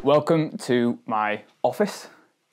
Welcome to my office.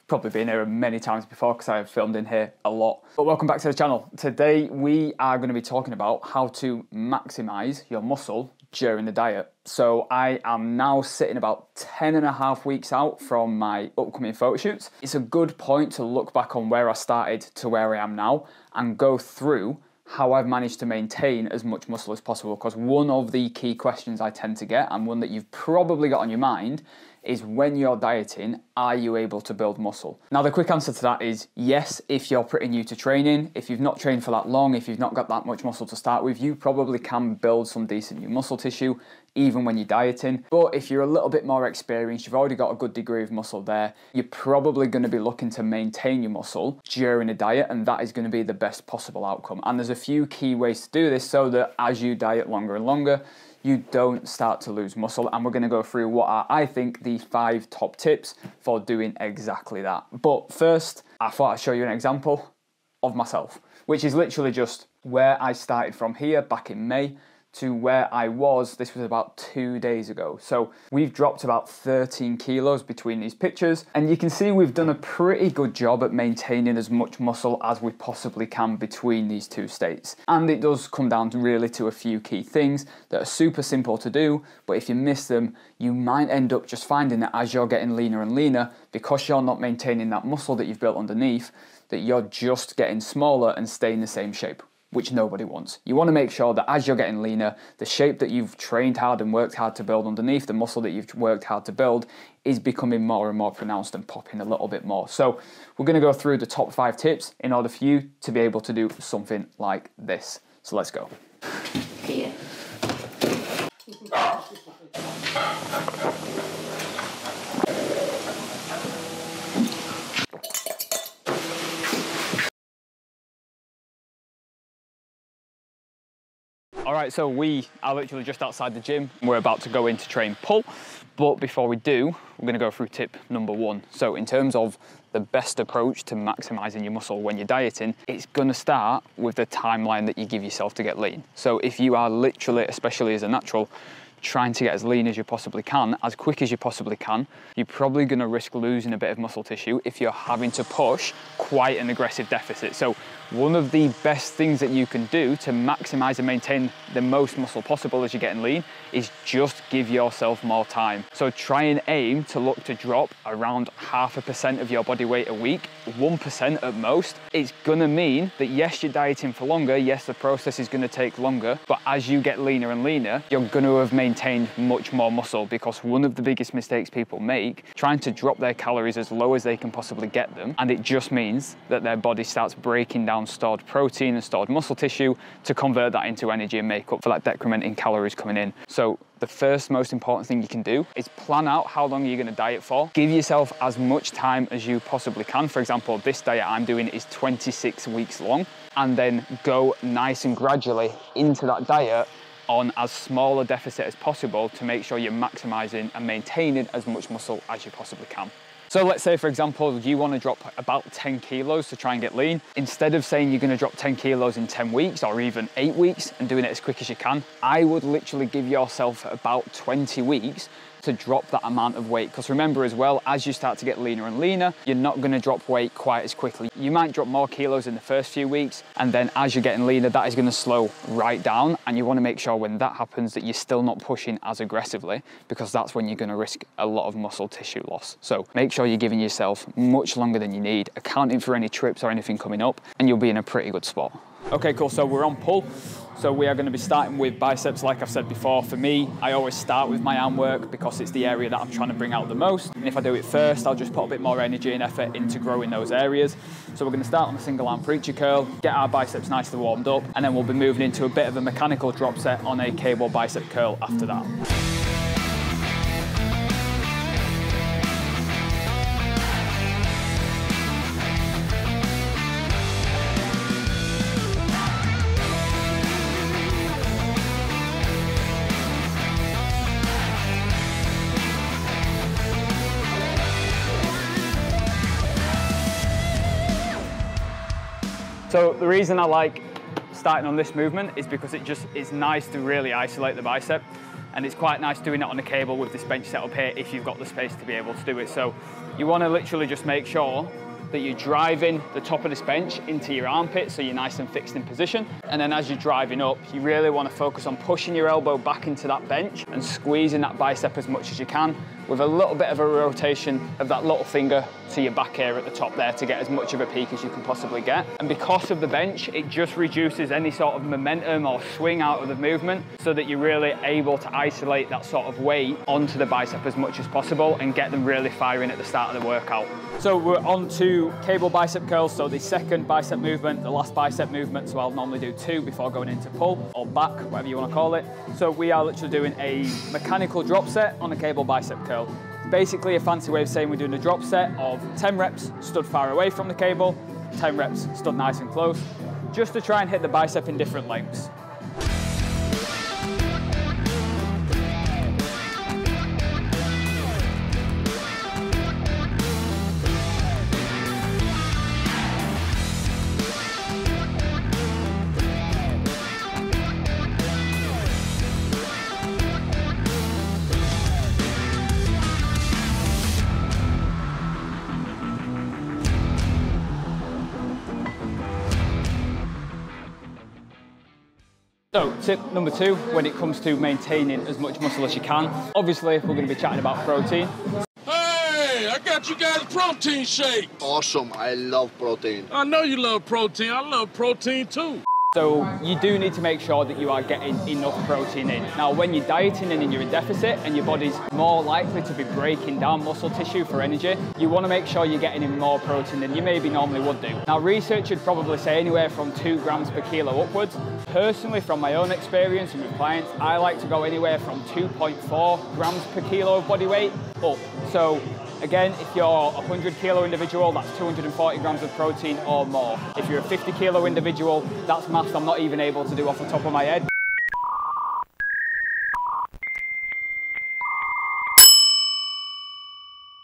Probably been here many times before because I have filmed in here a lot. But welcome back to the channel. Today we are going to be talking about how to maximize your muscle during the diet. So I am now sitting about 10.5 weeks out from my upcoming photo shoots. It's a good point to look back on where I started to where I am now and go through how I've managed to maintain as much muscle as possible, because one of the key questions I tend to get, and one that you've probably got on your mind, is when you're dieting, are you able to build muscle? Now the quick answer to that is yes, if you're pretty new to training, if you've not trained for that long, if you've not got that much muscle to start with, you probably can build some decent new muscle tissue even when you're dieting. But if you're a little bit more experienced, you've already got a good degree of muscle there, you're probably going to be looking to maintain your muscle during a diet, and that is going to be the best possible outcome. And there's a few key ways to do this so that as you diet longer and longer, you don't start to lose muscle. And we're going to go through what are, I think, the 5 top tips for doing exactly that. But first, I thought I'd show you an example of myself, which is literally just where I started from here back in May to where I was, this was about 2 days ago. So we've dropped about 13 kilos between these pictures, and you can see we've done a pretty good job at maintaining as much muscle as we possibly can between these two states. And it does come down to really to a few key things that are super simple to do, but if you miss them, you might end up just finding that as you're getting leaner and leaner, because you're not maintaining that muscle that you've built underneath, that you're just getting smaller and staying the same shape, which nobody wants. You want to make sure that as you're getting leaner, the shape that you've trained hard and worked hard to build underneath, the muscle that you've worked hard to build, is becoming more and more pronounced and popping a little bit more. So we're going to go through the top 5 tips in order for you to be able to do something like this. So let's go. Yeah. All right, so we are literally just outside the gym. We're about to go in to train pull, but before we do, we're gonna go through tip number 1. So in terms of the best approach to maximizing your muscle when you're dieting, it's gonna start with the timeline that you give yourself to get lean. So if you are literally, especially as a natural, trying to get as lean as you possibly can, as quick as you possibly can, you're probably gonna risk losing a bit of muscle tissue if you're having to push quite an aggressive deficit. So one of the best things that you can do to maximize and maintain the most muscle possible as you're getting lean is just give yourself more time. So try and aim to look to drop around 0.5% of your body weight a week, 1% at most. It's gonna mean that yes, you're dieting for longer, yes, the process is gonna take longer, but as you get leaner and leaner, you're gonna have maintained much more muscle, because one of the biggest mistakes people make, trying to drop their calories as low as they can possibly get them, and it just means that their body starts breaking down stored protein and stored muscle tissue to convert that into energy and make up for that decrement in calories coming in. So the first most important thing you can do is plan out how long you're going to diet for. Give yourself as much time as you possibly can. For example, this diet I'm doing is 26 weeks long, and then go nice and gradually into that diet on as small a deficit as possible to make sure you're maximizing and maintaining as much muscle as you possibly can. So let's say, for example, you want to drop about 10 kilos to try and get lean. Instead of saying you're going to drop 10 kilos in 10 weeks or even 8 weeks and doing it as quick as you can, I would literally give yourself about 20 weeks to drop that amount of weight. Because remember as well, as you start to get leaner and leaner, you're not going to drop weight quite as quickly. You might drop more kilos in the first few weeks, and then as you're getting leaner, that is going to slow right down. And you want to make sure when that happens that you're still not pushing as aggressively, because that's when you're going to risk a lot of muscle tissue loss. So make sure you're giving yourself much longer than you need, accounting for any trips or anything coming up, and you'll be in a pretty good spot. Okay, cool, so we're on pull. So we are going to be starting with biceps. Like I've said before, for me, I always start with my arm work because it's the area that I'm trying to bring out the most. And if I do it first, I'll just put a bit more energy and effort into growing those areas. So we're going to start on a single arm preacher curl, get our biceps nicely warmed up, and then we'll be moving into a bit of a mechanical drop set on a cable bicep curl after that. So the reason I like starting on this movement is because it's nice to really isolate the bicep. And it's quite nice doing it on a cable with this bench set up here if you've got the space to be able to do it. So you want to literally just make sure that you're driving the top of this bench into your armpit so you're nice and fixed in position. And then as you're driving up, you really want to focus on pushing your elbow back into that bench and squeezing that bicep as much as you can, with a little bit of a rotation of that little finger to your back here at the top there to get as much of a peak as you can possibly get. And because of the bench, it just reduces any sort of momentum or swing out of the movement so that you're really able to isolate that sort of weight onto the bicep as much as possible and get them really firing at the start of the workout. So we're on to cable bicep curls, so the second bicep movement, the last bicep movement, so I'll normally do 2 before going into pull or back, whatever you want to call it. So we are literally doing a mechanical drop set on a cable bicep curl. Basically a fancy way of saying we're doing a drop set of 10 reps stood far away from the cable, 10 reps stood nice and close, just to try and hit the bicep in different lengths. So tip number 2, when it comes to maintaining as much muscle as you can, obviously we're going to be chatting about protein. Hey, I got you guys a protein shake. Awesome, I love protein. I know you love protein, I love protein too. So you do need to make sure that you are getting enough protein in. Now, when you're dieting and you're in deficit and your body's more likely to be breaking down muscle tissue for energy, you want to make sure you're getting in more protein than you maybe normally would do. Now, research would probably say anywhere from 2 grams per kilo upwards. Personally, from my own experience and with clients, I like to go anywhere from 2.4 grams per kilo of body weight up. So again, if you're a 100 kilo individual, that's 240 grams of protein or more. If you're a 50 kilo individual, that's maths I'm not even able to do off the top of my head.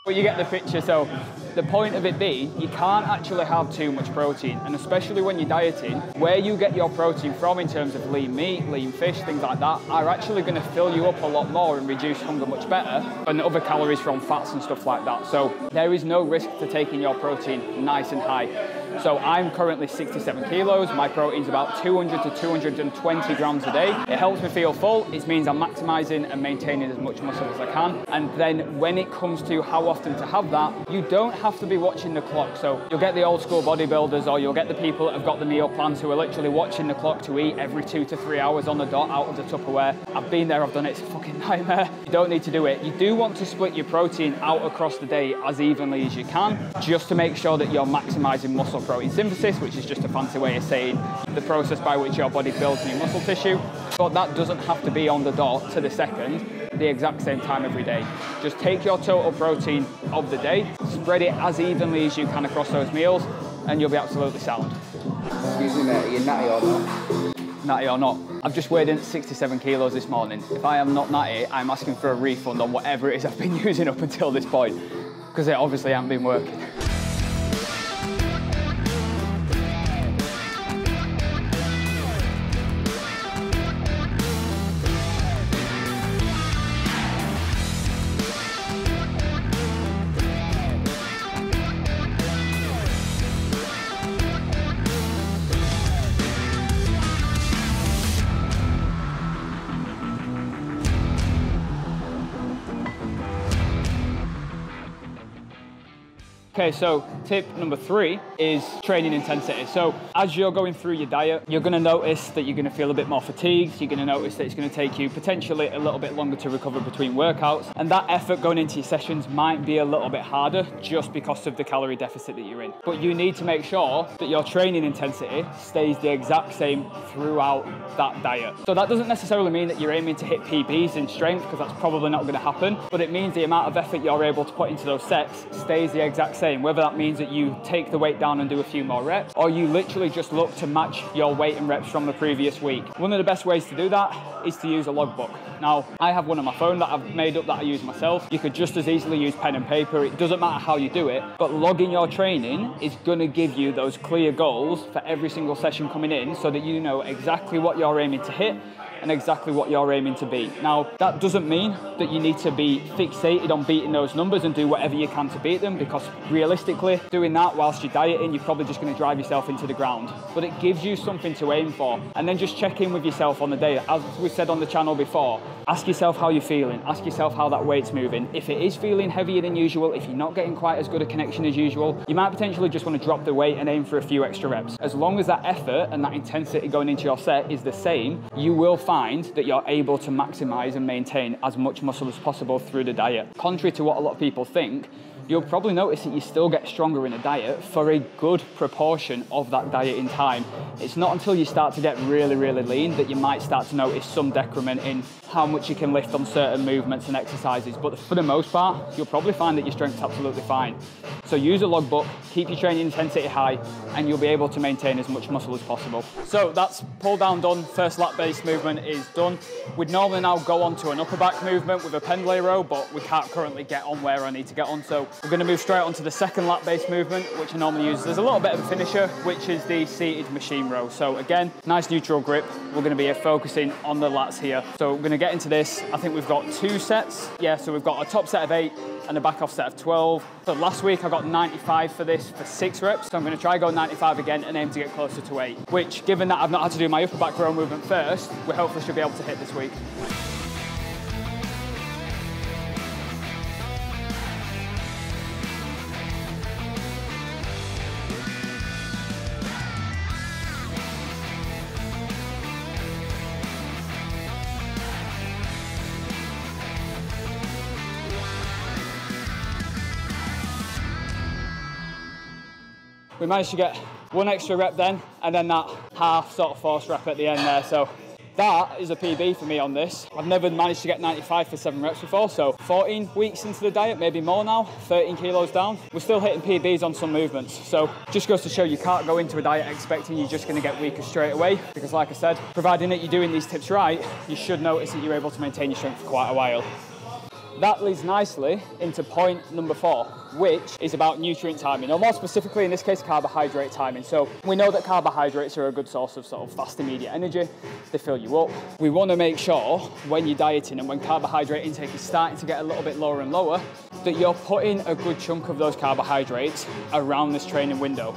But you get the picture. So the point of it being, you can't actually have too much protein, and especially when you're dieting, where you get your protein from in terms of lean meat, lean fish, things like that, are actually going to fill you up a lot more and reduce hunger much better than other calories from fats and stuff like that. So there is no risk to taking your protein nice and high. So I'm currently 67 kilos. My protein's about 200 to 220 grams a day. It helps me feel full. It means I'm maximizing and maintaining as much muscle as I can. And then when it comes to how often to have that, you don't have to be watching the clock. So you'll get the old school bodybuilders, or you'll get the people that have got the meal plans who are literally watching the clock to eat every 2 to 3 hours on the dot out of the Tupperware. I've been there, I've done it, it's a fucking nightmare. You don't need to do it. You do want to split your protein out across the day as evenly as you can, just to make sure that you're maximizing muscle protein synthesis, which is just a fancy way of saying the process by which your body builds new muscle tissue. But that doesn't have to be on the dot to the second, the exact same time every day. Just take your total protein of the day, spread it as evenly as you can across those meals, and you'll be absolutely sound. Excuse me, mate, are you natty or not? Natty or not? I've just weighed in at 67 kilos this morning. If I am not natty, I'm asking for a refund on whatever it is I've been using up until this point, because it obviously hasn't been working. Okay, so tip number 3 is training intensity. So as you're going through your diet, you're going to notice that you're going to feel a bit more fatigued. You're going to notice that it's going to take you potentially a little bit longer to recover between workouts. And that effort going into your sessions might be a little bit harder just because of the calorie deficit that you're in. But you need to make sure that your training intensity stays the exact same throughout that diet. So that doesn't necessarily mean that you're aiming to hit PBs in strength, because that's probably not going to happen. But it means the amount of effort you're able to put into those sets stays the exact same. Whether that means that you take the weight down and do a few more reps, or you literally just look to match your weight and reps from the previous week. One of the best ways to do that is to use a logbook. Now, I have one on my phone that I've made up that I use myself. You could just as easily use pen and paper. It doesn't matter how you do it, but logging your training is going to give you those clear goals for every single session coming in, so that you know exactly what you're aiming to hit and exactly what you're aiming to be. Now, that doesn't mean that you need to be fixated on beating those numbers and do whatever you can to beat them, because realistically, doing that whilst you're dieting, you're probably just going to drive yourself into the ground. But it gives you something to aim for. And then just check in with yourself on the day. As we said on the channel before, ask yourself how you're feeling. Ask yourself how that weight's moving. If it is feeling heavier than usual, if you're not getting quite as good a connection as usual, you might potentially just want to drop the weight and aim for a few extra reps. As long as that effort and that intensity going into your set is the same, you will find that you're able to maximize and maintain as much muscle as possible through the diet. Contrary to what a lot of people think, you'll probably notice that you still get stronger in a diet for a good proportion of that diet in time. It's not until you start to get really, really lean that you might start to notice some decrement in how much you can lift on certain movements and exercises. But for the most part, you'll probably find that your strength's absolutely fine. So use a logbook, keep your training intensity high, and you'll be able to maintain as much muscle as possible. So that's pull down done, first lat based movement is done. We'd normally now go on to an upper back movement with a pendlay row, but we can't currently get on where I need to get on. So we're going to move straight on to the second lat based movement, which I normally use as a little bit of a finisher, which is the seated machine row. So again, nice neutral grip. We're going to be focusing on the lats here. So we're going to get into this. I think we've got 2 sets. Yeah, so we've got a top set of 8 and a back off set of 12. So last week I got 95 for this for 6 reps. So I'm going to try go 95 again and aim to get closer to 8, which, given that I've not had to do my upper back row movement first, we hopefully should be able to hit this week. We managed to get 1 extra rep then, and then that half sort of force rep at the end there. So that is a PB for me on this. I've never managed to get 95 for 7 reps before, so 14 weeks into the diet, maybe more now, 13 kilos down. We're still hitting PBs on some movements. So just goes to show you can't go into a diet expecting you're just gonna get weaker straight away, because like I said, providing that you're doing these tips right, you should notice that you're able to maintain your strength for quite a while. That leads nicely into point number 4, which is about nutrient timing, or more specifically in this case, carbohydrate timing. So we know that carbohydrates are a good source of sort of fast, immediate energy. They fill you up. We want to make sure when you're dieting and when carbohydrate intake is starting to get a little bit lower and lower, that you're putting a good chunk of those carbohydrates around this training window.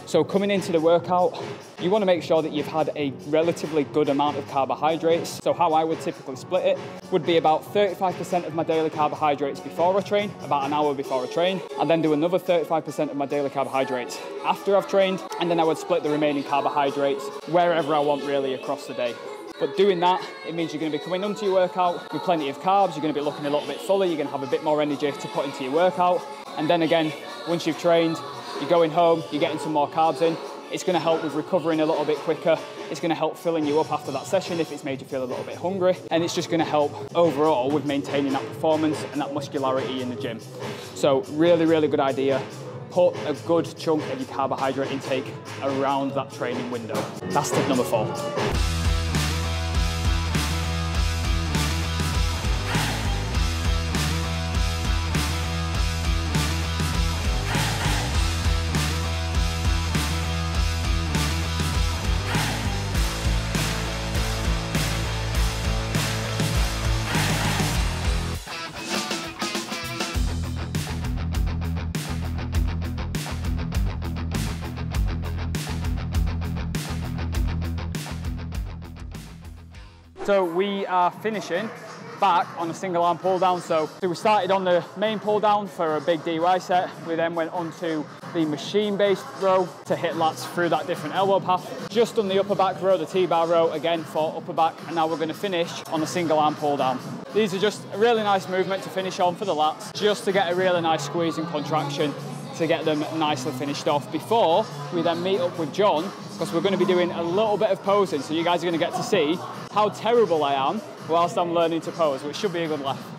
So coming into the workout, you want to make sure that you've had a relatively good amount of carbohydrates. So how I would typically split it would be about 35% of my daily carbohydrates before I train, about an hour before I train, and then do another 35% of my daily carbohydrates after I've trained, and then I would split the remaining carbohydrates wherever I want really across the day. But doing that, it means you're going to be coming onto your workout with plenty of carbs, you're going to be looking a little bit fuller, you're going to have a bit more energy to put into your workout, and then again, once you've trained, you're going home, you're getting some more carbs in. It's going to help with recovering a little bit quicker. It's going to help filling you up after that session if it's made you feel a little bit hungry. And it's just going to help overall with maintaining that performance and that muscularity in the gym. So really, really good idea. Put a good chunk of your carbohydrate intake around that training window. That's tip number 4. So we are finishing back on a single arm pull down. So we started on the main pull down for a big DY set. We then went on to the machine based row to hit lats through that different elbow path. Just on the upper back row, the T-bar row again for upper back. And now we're going to finish on a single arm pull down. These are just a really nice movement to finish on for the lats, just to get a really nice squeeze and contraction to get them nicely finished off before we then meet up with John, because we're going to be doing a little bit of posing, so you guys are going to get to see how terrible I am whilst I'm learning to pose, which should be a good laugh.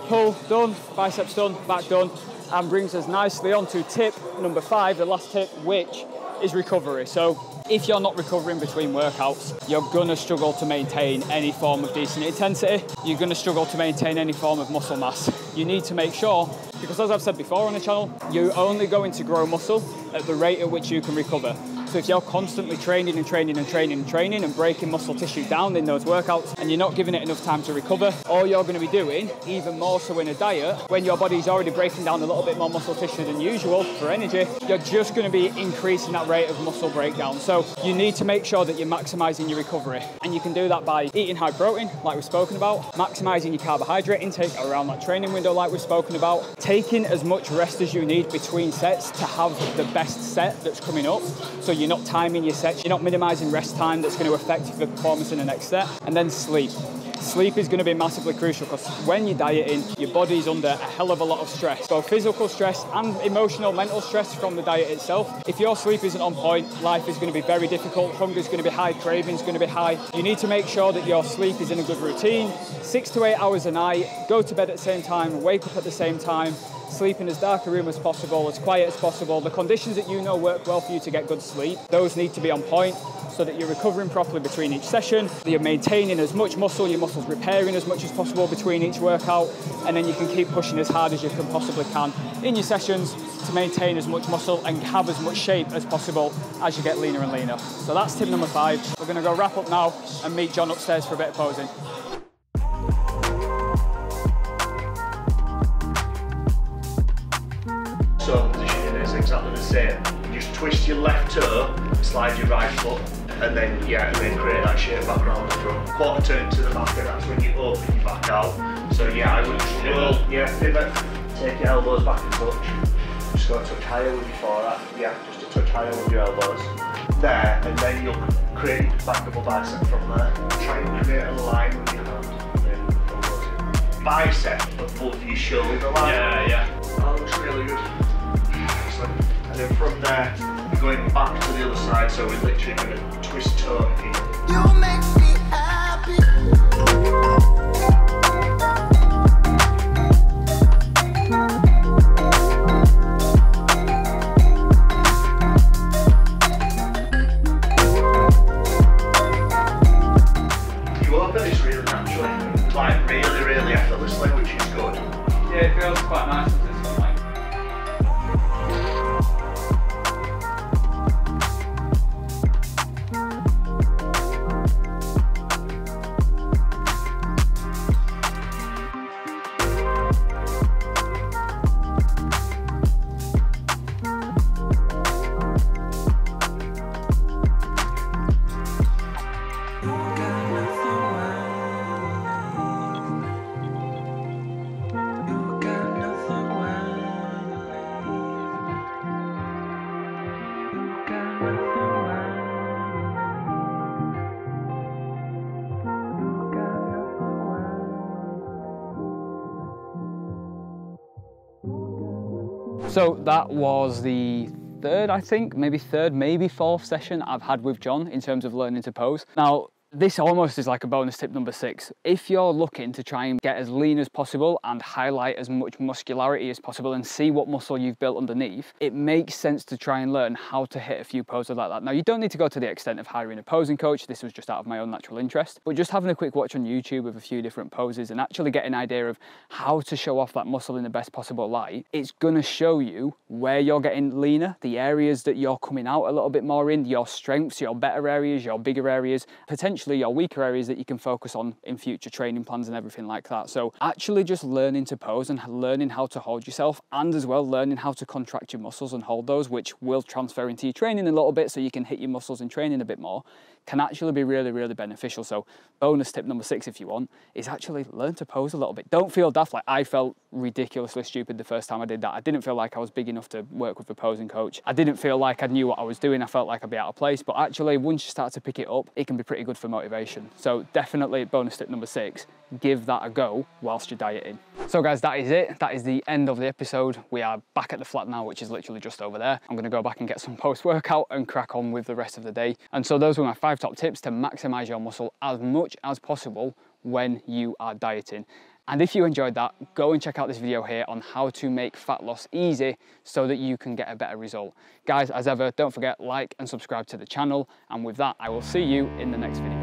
Pull done, biceps done, back done. And brings us nicely on to tip number 5, the last tip, which is recovery. So if you're not recovering between workouts, you're gonna struggle to maintain any form of decent intensity. You're gonna struggle to maintain any form of muscle mass. You need to make sure, because as I've said before on the channel, you're only going to grow muscle at the rate at which you can recover. So if you're constantly training and training and training and training and breaking muscle tissue down in those workouts and you're not giving it enough time to recover, all you're going to be doing, even more so in a diet, when your body's already breaking down a little bit more muscle tissue than usual for energy, you're just going to be increasing that rate of muscle breakdown. So you need to make sure that you're maximising your recovery. And you can do that by eating high protein, like we've spoken about, maximising your carbohydrate intake around that training window, like we've spoken about, taking as much rest as you need between sets to have the best set that's coming up. So you're not timing your sets, you're not minimising rest time that's going to affect your performance in the next set. And then sleep. Sleep is going to be massively crucial because when you're dieting, your body's under a hell of a lot of stress, both physical stress and emotional, mental stress from the diet itself. If your sleep isn't on point, life is going to be very difficult, hunger is going to be high, craving is going to be high. You need to make sure that your sleep is in a good routine, 6 to 8 hours a night, go to bed at the same time, wake up at the same time, sleep in as dark a room as possible, as quiet as possible. The conditions that you know work well for you to get good sleep, those need to be on point so that you're recovering properly between each session, that you're maintaining as much muscle, your muscles repairing as much as possible between each workout, and then you can keep pushing as hard as you can possibly can in your sessions to maintain as much muscle and have as much shape as possible as you get leaner and leaner. So that's tip number 5. We're going to go wrap up now and meet John upstairs for a bit of posing. So positioning is exactly the same. You just twist your left toe, slide your right foot, and then create that shape back around the front. Quarter turn to the back, and that's when you open your back out. So yeah, I would just roll, pivot, take your elbows back and touch. Just go a touch higher with your forehand. Yeah, just a touch higher with your elbows. There, and then you'll create back double bicep from there. Try and create a line with your hand. Bicep above your shoulder line. Yeah. That looks really good. And then from there, you're going back to the other side, so we're literally going to twist toe in. You make me happy. You open this really naturally, like really effortlessly, which is good. Yeah, it feels quite nice. So that was the third, I think, maybe fourth session I've had with John in terms of learning to pose. Now, this almost is like a bonus tip number 6. If you're looking to try and get as lean as possible and highlight as much muscularity as possible and see what muscle you've built underneath, it makes sense to try and learn how to hit a few poses like that. Now, you don't need to go to the extent of hiring a posing coach. This was just out of my own natural interest, but just having a quick watch on YouTube of a few different poses and actually get an idea of how to show off that muscle in the best possible light, it's gonna show you where you're getting leaner, the areas that you're coming out a little bit more in, your strengths, your better areas, your bigger areas, potentially your weaker areas that you can focus on in future training plans and everything like that. So actually just learning to pose and learning how to hold yourself, and as well learning how to contract your muscles and hold those, which will transfer into your training a little bit so you can hit your muscles in training a bit more, can actually be really beneficial. So bonus tip number 6, if you want, is actually learn to pose a little bit. Don't feel daft. Like, I felt ridiculously stupid the first time I did that. I didn't feel like I was big enough to work with a posing coach. I didn't feel like I knew what I was doing. I felt like I'd be out of place, but actually once you start to pick it up, it can be pretty good for motivation. So definitely bonus tip number 6, give that a go whilst you're dieting. So guys, that is it. That is the end of the episode. We are back at the flat now, which is literally just over there. I'm gonna go back and get some post-workout and crack on with the rest of the day. And so those were my 5 top tips to maximize your muscle as much as possible when you are dieting. And if you enjoyed that, go and check out this video here on how to make fat loss easy so that you can get a better result. Guys, as ever, don't forget, like and subscribe to the channel. And with that, I will see you in the next video.